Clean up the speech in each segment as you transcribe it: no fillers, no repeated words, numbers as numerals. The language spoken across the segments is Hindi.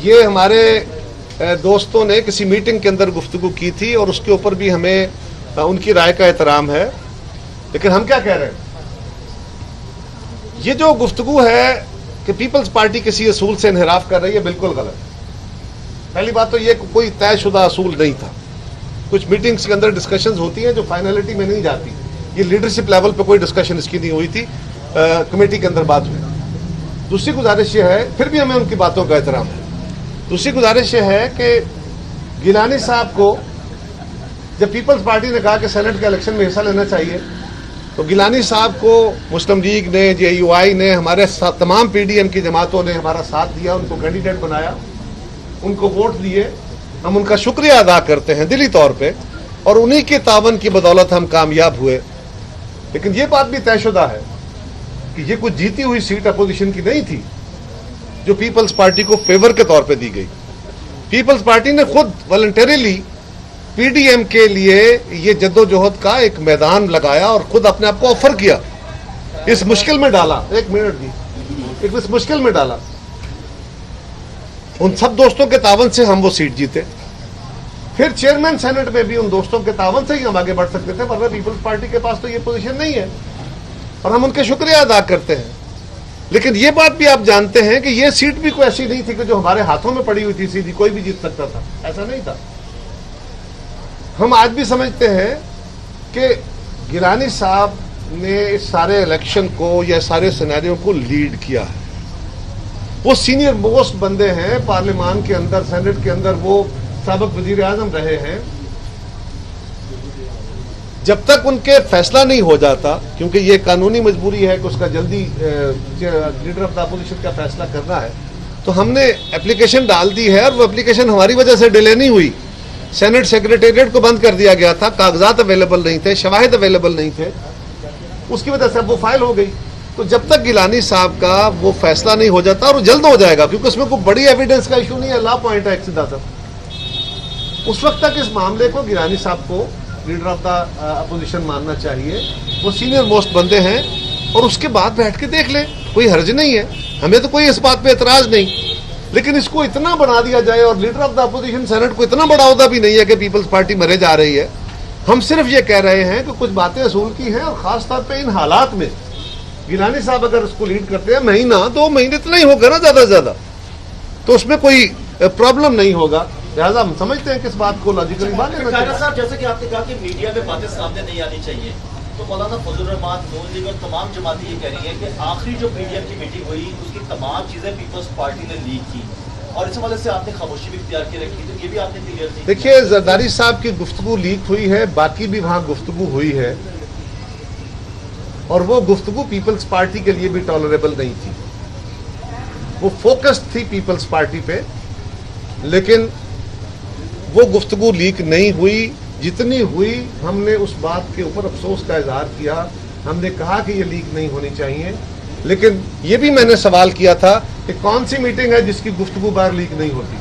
ये हमारे दोस्तों ने किसी मीटिंग के अंदर गुफ्तगू की थी और उसके ऊपर भी हमें उनकी राय का एहतराम है। लेकिन हम क्या कह रहे हैं, ये जो गुफ्तगू है कि पीपल्स पार्टी किसी असूल से इनहराफ कर रही है, बिल्कुल गलत। पहली बात तो ये कोई तयशुदा असूल नहीं था। कुछ मीटिंग्स के अंदर डिस्कशंस होती हैं जो फाइनलिटी में नहीं जाती। ये लीडरशिप लेवल पे कोई डिस्कशन इसकी नहीं हुई थी, कमेटी के अंदर बात हुई। दूसरी गुजारिश ये है, फिर भी हमें उनकी बातों का एहतराम है। दूसरी गुजारिश ये है कि गिलानी साहब को जब पीपल्स पार्टी ने कहा कि सेनेट के इलेक्शन में हिस्सा लेना चाहिए, तो गिलानी साहब को मुस्लिम लीग ने, JUI ने, हमारे तमाम PDM की जमातों ने हमारा साथ दिया, उनको कैंडिडेट बनाया, उनको वोट दिए। हम उनका शुक्रिया अदा करते हैं दिली तौर पे, और उन्हीं के तावन की बदौलत हम कामयाब हुए। लेकिन ये बात भी तयशुदा है कि ये कुछ जीती हुई सीट अपोजिशन की नहीं थी जो पीपल्स पार्टी को फेवर के तौर पे दी गई। पीपल्स पार्टी ने खुद वॉलंटरीली PDM के लिए ये जद्दोजहद का एक मैदान लगाया और खुद अपने आप को ऑफर किया, इस मुश्किल में डाला। एक मिनट भी, इस मुश्किल में डाला। उन सब दोस्तों के तावन से हम वो सीट जीते। फिर चेयरमैन सेनेट में भी उन दोस्तों के तावन से ही हम आगे बढ़ सकते थे, वरना पीपल्स पार्टी के पास तो ये पोजीशन नहीं है, और हम उनके शुक्रिया अदा करते हैं। लेकिन ये बात भी आप जानते हैं कि ये सीट भी कोई ऐसी नहीं थी कि जो हमारे हाथों में पड़ी हुई थी, सीधी कोई भी जीत सकता था, ऐसा नहीं था। हम आज भी समझते हैं कि गिलानी साहब ने इस सारे इलेक्शन को या सारे सिनेरियो को लीड किया है। वो सीनियर मोस्ट बंदे हैं पार्लियामान के अंदर, सेनेट के अंदर, वो साबिक वजीर आजम रहे हैं। जब तक उनके फैसला नहीं हो जाता, क्योंकि ये कानूनी मजबूरी है कि उसका जल्दी लीडर ऑफ द अपोजिशन का फैसला करना है, तो हमने एप्लीकेशन डाल दी है, और वो एप्लीकेशन हमारी वजह से डिले नहीं हुई। सेनेट सेक्रेटेरिएट को बंद कर दिया गया था, कागजात अवेलेबल नहीं थे, शवाहिद अवेलेबल नहीं थे, उसकी वजह से अब वो फाइल हो गई। तो जब तक गिलानी साहब का वो फैसला नहीं हो जाता, और वो जल्द हो जाएगा क्योंकि उसमें कोई बड़ी एविडेंस का इशू नहीं है, लॉ पॉइंट है एक सीधा सा, उस वक्त तक इस मामले को गिलानी साहब को लीडर ऑफ द अपोजिशन मानना चाहिए। वो सीनियर मोस्ट बंदे हैं, और उसके बाद बैठ के देख ले, कोई हर्ज नहीं है, हमें तो कोई इस बात पे एतराज नहीं। लेकिन इसको इतना बना दिया जाए, और leader of the opposition senate को इतना बड़ा ओहदा भी नहीं है कि पीपल्स पार्टी मरे जा रही है। हम सिर्फ ये कह रहे हैं कि कुछ बातें असूल की हैं, और खासतौर पर इन हालात में गिलानी साहब अगर उसको लीड करते हैं, महीना 2 महीने तो नहीं होगा ना ज्यादा से ज्यादा, तो उसमें कोई प्रॉब्लम नहीं होगा। लिहाजा हम समझते हैं कि इस बात को लॉजिकली बात लेना चाहिए। साहब, जैसे कि आपने कहा कि मीडिया में बातें सामने नहीं आनी चाहिए, तो मौलाना फजलुर रहमान, नून लीग और तमाम जमातें ये कह रही है कि आखिरी जो PDM की मीटिंग हुई, उसकी तमाम चीजें पीपल्स पार्टी ने लीक की, और इस हवाले से आपने खामोशी भी इख्तियार की रखी, तो ये भी आपने क्लियर नहीं। देखिए, जरदारी साहब की गुफ्तगू लीक हुई है, बाकी भी वहां गुफ्तगू हुई है, और वो गुफ्तगू पीपल्स पार्टी के लिए भी टॉलरेबल नहीं थी। वो फोकस्ड थी पीपल्स पार्टी पे, लेकिन वो गुफ्तगू लीक नहीं हुई। जितनी हुई, हमने उस बात के ऊपर अफसोस का इजहार किया, हमने कहा कि ये लीक नहीं होनी चाहिए। लेकिन ये भी मैंने सवाल किया था कि कौन सी मीटिंग है जिसकी गुफ्तगू बार लीक नहीं होती,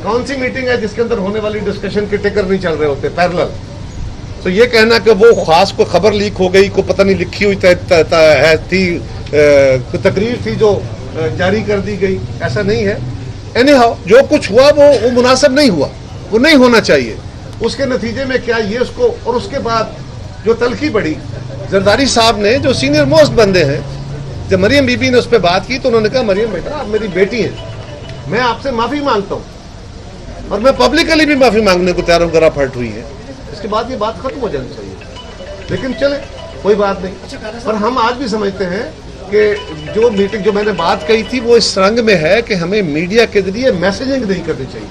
कौन सी मीटिंग है जिसके अंदर होने वाली डिस्कशन के टिकर नहीं चल रहे होते पैरेलल। तो ये कहना कि वो खास को खबर लीक हो गई, को पता नहीं लिखी हुई थी, तकरीर थी जो जारी कर दी गई, ऐसा नहीं है। एनीहाउ, जो कुछ हुआ वो मुनासिब नहीं हुआ, वो नहीं होना चाहिए। उसके नतीजे में क्या ये उसको, और उसके बाद जो तलखी बढ़ी, जरदारी साहब ने, जो सीनियर मोस्ट बंदे हैं, जब मरियम बीबी ने उस पर बात की तो उन्होंने कहा, मरियम बेटा आप मेरी बेटी हैं, मैं आपसे माफी मांगता हूं, और मैं पब्लिकली भी माफी मांगने को तैयार होकर फट हुई है। इसके बाद ये बात खत्म हो जानी चाहिए। लेकिन चले, कोई बात नहीं। पर हम आज भी समझते हैं कि जो मीटिंग, जो मैंने बात कही थी, वो इस रंग में है कि हमें मीडिया के जरिए मैसेजिंग नहीं करनी चाहिए।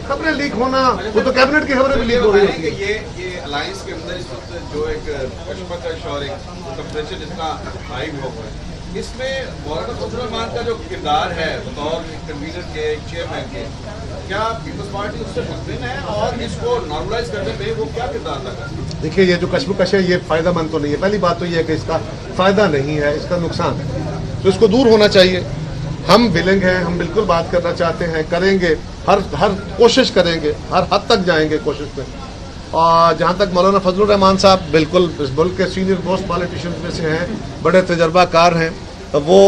खबरें लीक होना, वो तो कैबिनेट की खबरें भी लीक हो रही होती है। ये अलायंस के अंदर इस वक्त जो एक कशमकश और एक टेम्परेचर जितना हाई हुआ है, इसमें मौलाना फजलुर रहमान का जो किरदार है बतौर कन्वीनर के, चेयरमैन के, क्या पीपल्स पार्टी उससे मुतमिन है, और इसको नॉर्मलाइज करने में वो क्या किरदार अदा करती है? देखिए, ये जो कशमकश है ये फायदेमंद तो नहीं है। पहली बात तो ये है कि इसका फायदा नहीं है, इसका नुकसान है, तो इसको दूर होना चाहिए। हम विलिंग हैं, हम बिल्कुल बात करना चाहते हैं, करेंगे, हर कोशिश करेंगे, हर हद तक जाएंगे कोशिश में। और जहाँ तक मौलाना फजलुर रहमान साहब बिल्कुल इस मुल्क के सीनियर मोस्ट पॉलिटिशियंस में से हैं, बड़े तजर्बाकार हैं, तो वो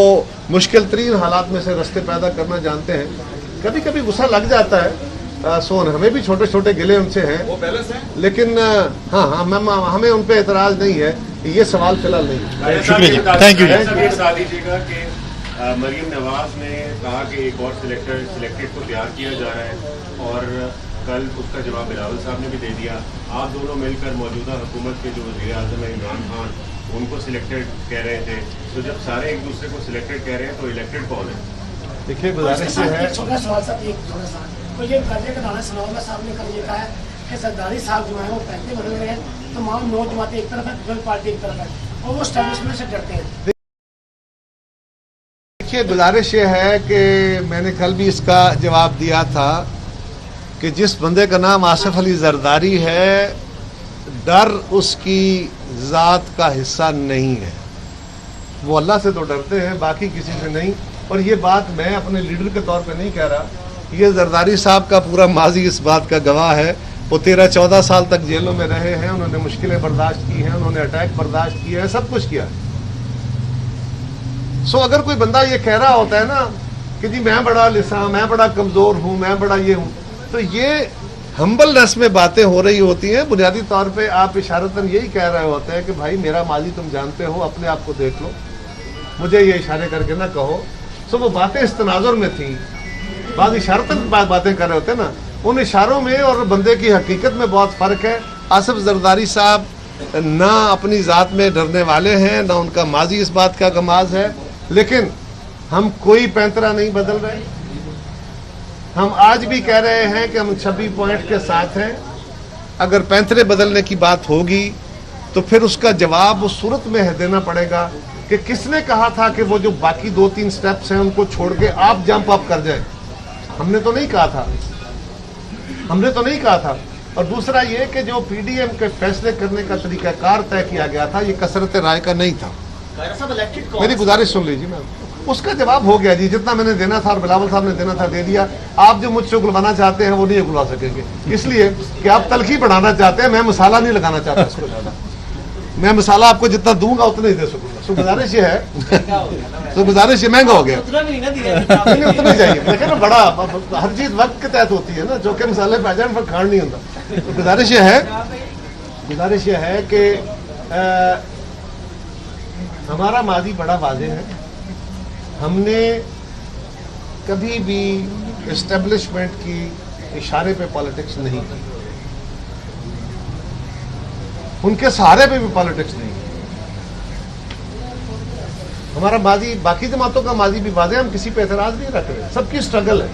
मुश्किल तरीन हालात में से रास्ते पैदा करना जानते हैं कभी कभी गुस्सा लग जाता है, सोन हमें भी छोटे छोटे गिले उनसे हैं, वो बैलेंस है। लेकिन हाँ हाँ मैम हमें उन पे एतराज नहीं है, ये सवाल फिलहाल नहीं है। शुक्रिया जी, थैंक यू। बता दीजिएगा कि मरियम नवाज ने कहा कि एक और सिलेक्टेड को तैयार किया जा रहा है और कल उसका जवाब बिलावल साहब ने भी दे दिया। आप दोनों मिलकर मौजूदा हुकूमत के जो वज़ीर आज़म है इमरान खान, उनको सिलेक्टेड कह रहे थे, तो जब सारे एक दूसरे को सिलेक्टेड कह रहे हैं तो इलेक्टेड कौन है? देखिए गुजारिश है, छोटा सवाल साहब, एक छोटा सा तो ये बताइए कि राना सनाउल्लाह साहब ने कल ये कहा है कि सरदारी साहब जो है वो पहले बदल रहे हैं, तमाम नौ जमातें एक तरफ है, गवर्नमेंट पार्टी एक तरफ है और वो स्टैब्लिशमेंट से डरते हैं। देखिए गुजारिश ये है कि मैंने कल भी इसका जवाब दिया था कि जिस बंदे का नाम आसिफ अली जरदारी है, डर उसकी ज़ात का हिस्सा नहीं है। वो अल्लाह से तो डरते हैं, बाकी किसी से नहीं। और ये बात मैं अपने लीडर के तौर पे नहीं कह रहा, ये जरदारी साहब का पूरा माजी इस बात का गवाह है। वो 13-14 साल तक जेलों में रहे हैं, उन्होंने मुश्किलें बर्दाश्त की हैं, उन्होंने अटैक बर्दाश्त किए हैं, सब कुछ किया है। सो अगर कोई बंदा ये कह रहा होता है ना कि जी मैं बड़ा लिसा, मैं बड़ा कमज़ोर हूँ, मैं बड़ा ये हूँ, तो ये हम्बलनेस में बातें हो रही होती हैं। बुनियादी तौर पे आप इशारतन यही कह रहे होते हैं कि भाई मेरा माजी तुम जानते हो, अपने आप को देख लो, मुझे ये इशारे करके ना कहो। सो वो बातें इस तनाजुर में थी, बाद इशारतन बातें कर रहे होते हैं ना, उन इशारों में और बंदे की हकीकत में बहुत फ़र्क है। आसिफ जरदारी साहब ना अपनी ज़ात में डरने वाले हैं, ना उनका माजी इस बात का गमाज है, लेकिन हम कोई पैंतरा नहीं बदल रहे। हम आज भी कह रहे हैं कि हम 26 पॉइंट के साथ हैं। अगर पैंतरे बदलने की बात होगी तो फिर उसका जवाब उस सूरत में देना पड़ेगा कि किसने कहा था कि वो जो बाकी 2-3 स्टेप्स हैं उनको छोड़ के आप जंप अप कर जाए। हमने तो नहीं कहा था, हमने तो नहीं कहा था। और दूसरा ये कि जो पीडीएम के फैसले करने का तरीकाकार तय किया गया था, ये कसरत राय का नहीं था। मेरी गुजारिश सुन लीजिए मैम, उसका जवाब हो गया जी, जितना मैंने देना था और बिलावल साहब ने देना था दे दिया। आप जो मुझसे उगलवाना चाहते हैं वो नहीं उगलवा सकेंगे, इसलिए कि आप तलखी बढ़ाना चाहते हैं, मैं मसाला नहीं लगाना चाहता इसको ज़्यादा। मैं मसाला आपको जितना दूंगा उतना ही दे सकूंगा। सो गुजारिश ये है, तो गुजारिश ये महंगा हो गया, नहीं उतना ही चाहिए। देखिए ना, बड़ा हर चीज वक्त के तहत होती है ना, जो कि मसाले पै जाए पर खाण नहीं होता। तो गुजारिश ये है कि हमारा माजी बड़ा वाज़ेह है। हमने कभी भी एस्टेब्लिशमेंट की इशारे पे पॉलिटिक्स नहीं की, उनके सहारे पे भी पॉलिटिक्स नहीं की। हमारा माजी, बाकी जमातों का माजी भी वाज़ेह, हम किसी पे एतराज नहीं रख रहे, सबकी स्ट्रगल है।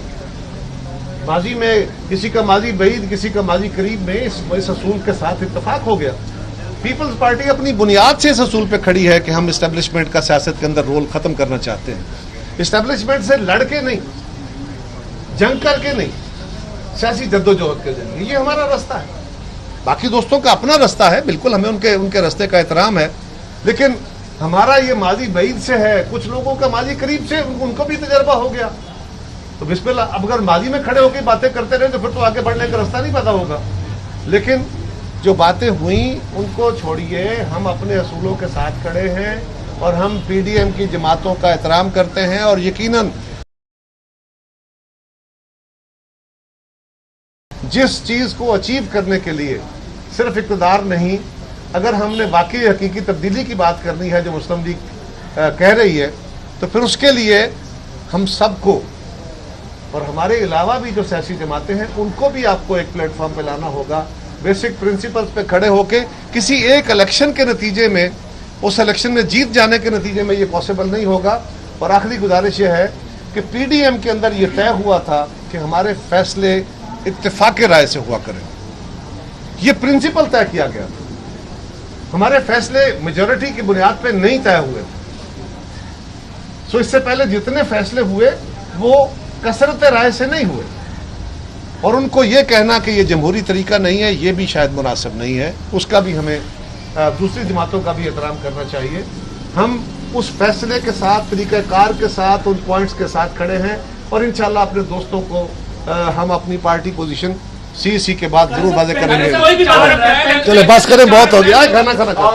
माजी में किसी का माजी बईद, किसी का माजी करीब में इस असूल के साथ इत्तेफाक हो गया। पीपल्स पार्टी अपनी बुनियाद से इस असूल पे खड़ी है कि हम इस्टेब्लिशमेंट का सियासत के अंदर रोल खत्म करना चाहते हैं। इस्टेब्लिशमेंट से लड़के नहीं, जंग करके नहीं, सियासी जद्दोजहद के जरिए, ये हमारा रास्ता है। बाकी दोस्तों का अपना रास्ता है, बिल्कुल हमें उनके रास्ते का एहतराम है, लेकिन हमारा ये माजी बईद से है। कुछ लोगों का माजी करीब से, उनको भी तजर्बा हो गया, तो बिस्मिल्लाह। अब अगर माजी में खड़े होकर बातें करते रहे तो फिर तो आगे बढ़ने का रास्ता नहीं पता होगा। लेकिन जो बातें हुई उनको छोड़िए, हम अपने असूलों के साथ खड़े हैं और हम पीडीएम की जमातों का एहतराम करते हैं। और यकीनन जिस चीज़ को अचीव करने के लिए सिर्फ इक़्तिदार नहीं, अगर हमने वाकई हकीकी तब्दीली की बात करनी है जो मुस्लिम लीग कह रही है, तो फिर उसके लिए हम सबको और हमारे अलावा भी जो सियासी जमातें हैं उनको भी आपको एक प्लेटफॉर्म पे लाना होगा। बेसिक प्रिंसिपल्स पे खड़े होके किसी एक इलेक्शन के नतीजे में, उस इलेक्शन में जीत जाने के नतीजे में ये पॉसिबल नहीं होगा। और आखिरी गुजारिश ये है कि पीडीएम के अंदर ये तय हुआ था कि हमारे फैसले इत्तेफाक राय से हुआ करें, ये प्रिंसिपल तय किया गया था। हमारे फैसले मेजॉरिटी की बुनियाद पे नहीं तय हुए थे। सो इससे पहले जितने फैसले हुए वो कसरत राय से नहीं हुए, और उनको ये कहना कि ये जमहूरी तरीका नहीं है, ये भी शायद मुनासिब नहीं है। उसका भी हमें दूसरी जमातों का भी एहतराम करना चाहिए। हम उस फैसले के साथ, तरीक़ाकार के साथ, उन पॉइंट्स के साथ खड़े हैं और इंशाल्लाह अपने दोस्तों को हम अपनी पार्टी पोजीशन CEC के बाद जरूर वादे करेंगे। कोई भी बात नहीं। चलो बस करें, बहुत हो गया। खाना खाना खाओ।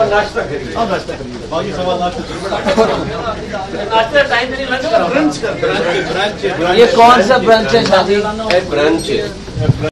नाश्ते टाइम नहीं लंच करो। ये कौन सा ब्रांच है शादी? ब्रांच